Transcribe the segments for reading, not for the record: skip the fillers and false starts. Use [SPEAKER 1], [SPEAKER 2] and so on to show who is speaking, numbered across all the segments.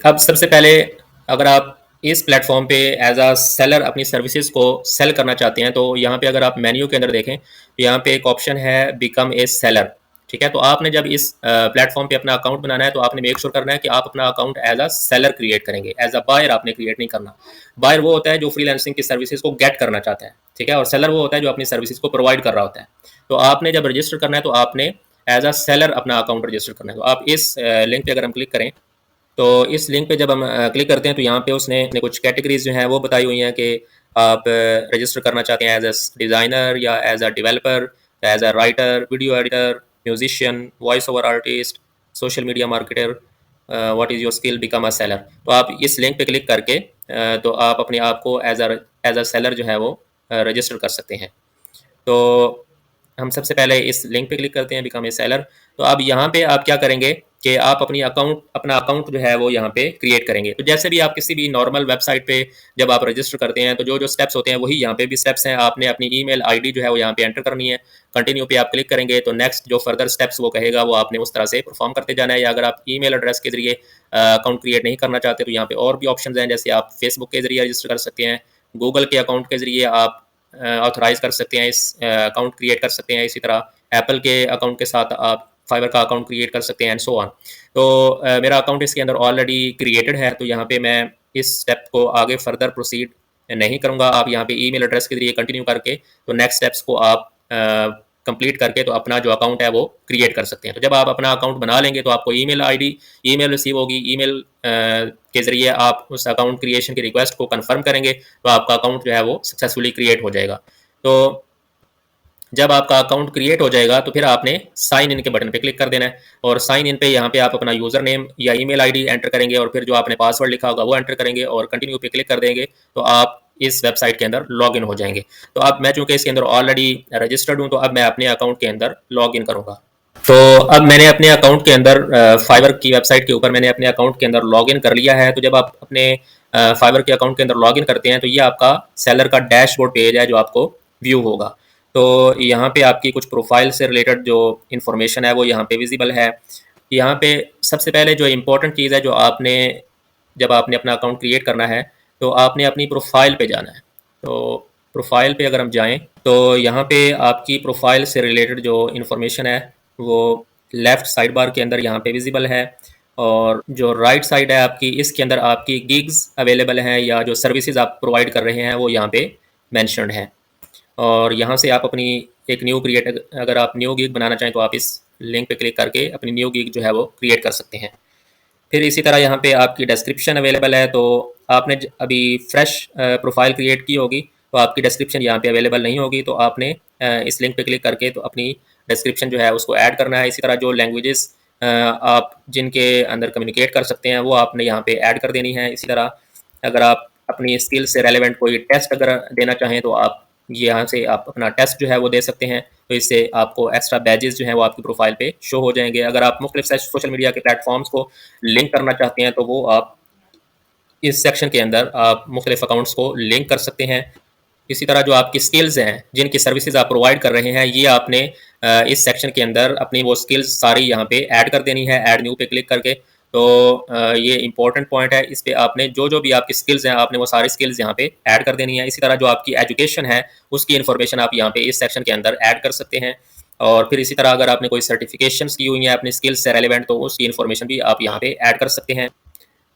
[SPEAKER 1] अब सबसे पहले अगर आप इस प्लेटफॉर्म पे एज अ सेलर अपनी सर्विसेज को सेल करना चाहते हैं, तो यहाँ पे अगर आप मेन्यू के अंदर देखें तो यहाँ पे एक ऑप्शन है बिकम ए सेलर। ठीक है, तो आपने जब इस प्लेटफॉर्म पे अपना अकाउंट बनाना है तो आपने मेक श्योर करना है कि आप अपना account as a seller create करेंगे, एज अ बायर आपने क्रिएट नहीं करना। बायर वो होता है जो फ्रीलांसिंग की सर्विसेज को गेट करना चाहता है, ठीक है, और सेलर वो होता है जो अपनी सर्विसेज को प्रोवाइड कर रहा होता है। तो आपने जब रजिस्टर करना है तो आपने एज अ सेलर अपना अकाउंट रजिस्टर करना है। तो आप इस लिंक पे अगर हम क्लिक करें तो इस लिंक पे जब हम क्लिक करते हैं तो यहाँ पे उसने कुछ कैटेगरीज जो हैं वो बताई हुई हैं कि आप रजिस्टर करना चाहते हैं एज अ डिज़ाइनर या as a developer, as a writer, video editor, musician, voice over artist, social media marketer, what is your skill, become a seller. तो आप इस लिंक पे क्लिक करके तो आप अपने आप को एज अ सेलर जो है वो रजिस्टर कर सकते हैं। तो हम सबसे पहले इस लिंक पे क्लिक करते हैं बिकम ए सेलर। तो अब यहाँ पे आप क्या करेंगे कि आप अपना अकाउंट जो है वो यहाँ पे क्रिएट करेंगे। तो जैसे भी आप किसी भी नॉर्मल वेबसाइट पे जब आप रजिस्टर करते हैं तो जो जो स्टेप्स होते हैं वही यहाँ पे भी स्टेप्स हैं। आपने अपनी ईमेल आईडी जो है वो यहाँ पे एंटर करनी है। कंटिन्यू पे आप क्लिक करेंगे तो नेक्स्ट जो फर्दर स्टेप्स वो कहेगा वो आपने उस तरह से परफॉर्म करते जाना है। या अगर आप ईमेल एड्रेस के जरिए अकाउंट क्रिएट नहीं करना चाहते तो यहाँ पे और भी ऑप्शन हैं, जैसे आप फेसबुक के जरिए रजिस्टर कर सकते हैं, गूगल के अकाउंट के जरिए आप ऑथराइज कर सकते हैं, इस अकाउंट क्रिएट कर सकते हैं। इसी तरह एप्पल के अकाउंट के साथ आप फाइवर का अकाउंट क्रिएट कर सकते हैं एंड सो ऑन। तो मेरा अकाउंट इसके अंदर ऑलरेडी क्रिएटेड है, तो यहाँ पे मैं इस स्टेप को आगे फर्दर प्रोसीड नहीं करूँगा। आप यहाँ पे ईमेल एड्रेस के जरिए कंटिन्यू करके तो नेक्स्ट स्टेप्स को आप कंप्लीट करके तो अपना जो अकाउंट है वो क्रिएट कर सकते हैं। तो जब आप अपना अकाउंट बना लेंगे तो आपको ईमेल आईडी ईमेल रिसीव होगी। ईमेल के ज़रिए आप उस अकाउंट क्रिएशन की रिक्वेस्ट को कंफर्म करेंगे तो आपका अकाउंट जो है वो सक्सेसफुली क्रिएट हो जाएगा। तो जब आपका अकाउंट क्रिएट हो जाएगा तो फिर आपने साइन इन के बटन पे क्लिक कर देना है और साइन इन पे यहाँ पे आप अपना यूज़र नेम या ईमेल आईडी एंटर करेंगे और फिर जो आपने पासवर्ड लिखा होगा वो एंटर करेंगे और कंटिन्यू पे क्लिक कर देंगे तो आप इस वेबसाइट के अंदर लॉग इन हो जाएंगे। तो अब मैं चूँकि इसके अंदर ऑलरेडी रजिस्टर्ड हूँ तो अब मैं अपने अकाउंट के अंदर लॉग इन करूँगा। तो अब मैंने अपने अकाउंट के अंदर फाइवर की वेबसाइट के ऊपर मैंने अपने अकाउंट के अंदर लॉग इन कर लिया है। तो जब आप अपने फाइवर के अकाउंट के अंदर लॉग इन करते हैं तो ये आपका सेलर का डैशबोर्ड पेज है जो आपको व्यू होगा। तो यहाँ पे आपकी कुछ प्रोफाइल से रिलेटेड जो इन्फॉर्मेशन है वो यहाँ पे विजिबल है। यहाँ पे सबसे पहले जो इम्पोर्टेंट चीज़ है जो आपने जब आपने अपना अकाउंट क्रिएट करना है तो आपने अपनी प्रोफाइल पे जाना है। तो प्रोफाइल पे अगर हम जाएं तो यहाँ पे आपकी प्रोफाइल से रिलेटेड जो इन्फॉर्मेशन है वो लेफ़्ट साइड बार के अंदर यहाँ पे विजिबल है और जो राइट साइड है आपकी इसके अंदर आपकी गिग्स अवेलेबल हैं या जो सर्विसेज आप प्रोवाइड कर रहे हैं वो यहाँ पे मैंशनड है। और यहाँ से आप अपनी एक न्यू क्रिएट अगर आप न्यू गिग बनाना चाहें तो आप इस लिंक पे क्लिक करके अपनी न्यू गिग जो है वो क्रिएट कर सकते हैं। फिर इसी तरह यहाँ पे आपकी डिस्क्रिप्शन अवेलेबल है। तो आपने अभी फ्रेश प्रोफाइल क्रिएट की होगी तो आपकी डिस्क्रिप्शन यहाँ पे अवेलेबल नहीं होगी, तो आपने इस लिंक पे क्लिक करके तो अपनी डिस्क्रिप्शन जो है उसको ऐड करना है। इसी तरह जो लैंग्वेजेस आप जिनके अंदर कम्युनिकेट कर सकते हैं वो आपने यहाँ पे ऐड कर देनी है। इसी तरह अगर आप अपनी स्किल से रेलिवेंट कोई टेस्ट अगर देना चाहें तो आप यहाँ से आप अपना टेस्ट जो है वो दे सकते हैं। तो इससे आपको एक्स्ट्रा बैजेस जो हैं वो आपकी प्रोफाइल पे शो हो जाएंगे। अगर आप मुख्तलिफ सोशल मीडिया के प्लेटफॉर्म्स को लिंक करना चाहते हैं तो वो आप इस सेक्शन के अंदर आप मुख्तलिफ अकाउंट्स को लिंक कर सकते हैं। इसी तरह जो आपकी स्किल्स हैं जिनकी सर्विसेज आप प्रोवाइड कर रहे हैं ये आपने इस सेक्शन के अंदर अपनी वो स्किल्स सारी यहाँ पे ऐड कर देनी है ऐड न्यू पे क्लिक करके। तो ये इंपॉर्टेंट पॉइंट है, इस पे आपने जो जो भी आपकी स्किल्स हैं आपने वो सारी स्किल्स यहाँ पे ऐड कर देनी है। इसी तरह जो आपकी एजुकेशन है उसकी इन्फॉर्मेशन आप यहाँ पे इस सेक्शन के अंदर ऐड कर सकते हैं। और फिर इसी तरह अगर आपने कोई सर्टिफिकेशंस की हुई हैं अपनी स्किल्स से रेलिवेंट तो उसकी इन्फॉर्मेशन भी आप यहाँ पे ऐड कर सकते हैं।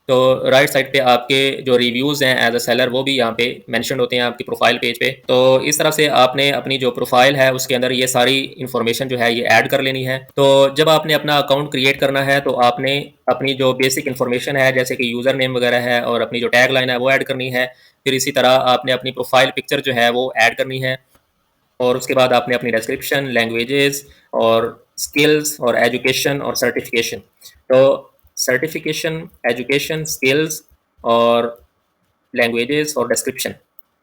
[SPEAKER 1] तो राइट साइड पे आपके जो रिव्यूज़ हैं एज अ सेलर वो भी यहाँ पे मेंशन होते हैं आपकी प्रोफाइल पेज पे। तो इस तरह से आपने अपनी जो प्रोफाइल है उसके अंदर ये सारी इन्फॉर्मेशन जो है ये ऐड कर लेनी है। तो जब आपने अपना अकाउंट क्रिएट करना है तो आपने अपनी जो बेसिक इन्फॉर्मेशन है जैसे कि यूज़र नेम वगैरह है और अपनी जो टैग लाइन है वो ऐड करनी है। फिर इसी तरह आपने अपनी प्रोफाइल पिक्चर जो है वो ऐड करनी है और उसके बाद आपने अपनी डिस्क्रिप्शन, लैंग्वेजेस और स्किल्स और एजुकेशन और सर्टिफिकेशन। तो सर्टिफिकेशन, एजुकेशन, स्किल्स और लैंग्वेजेस और डिस्क्रिप्शन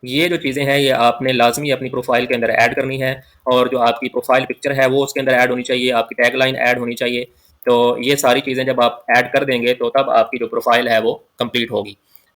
[SPEAKER 1] ये जो चीज़ें हैं ये आपने लाजमी अपनी प्रोफाइल के अंदर ऐड करनी है। और जो आपकी प्रोफाइल पिक्चर है वो उसके अंदर ऐड होनी चाहिए, आपकी टैगलाइन ऐड होनी चाहिए। तो ये सारी चीज़ें जब आप ऐड कर देंगे तो तब आपकी जो प्रोफाइल है वो कंप्लीट होगी।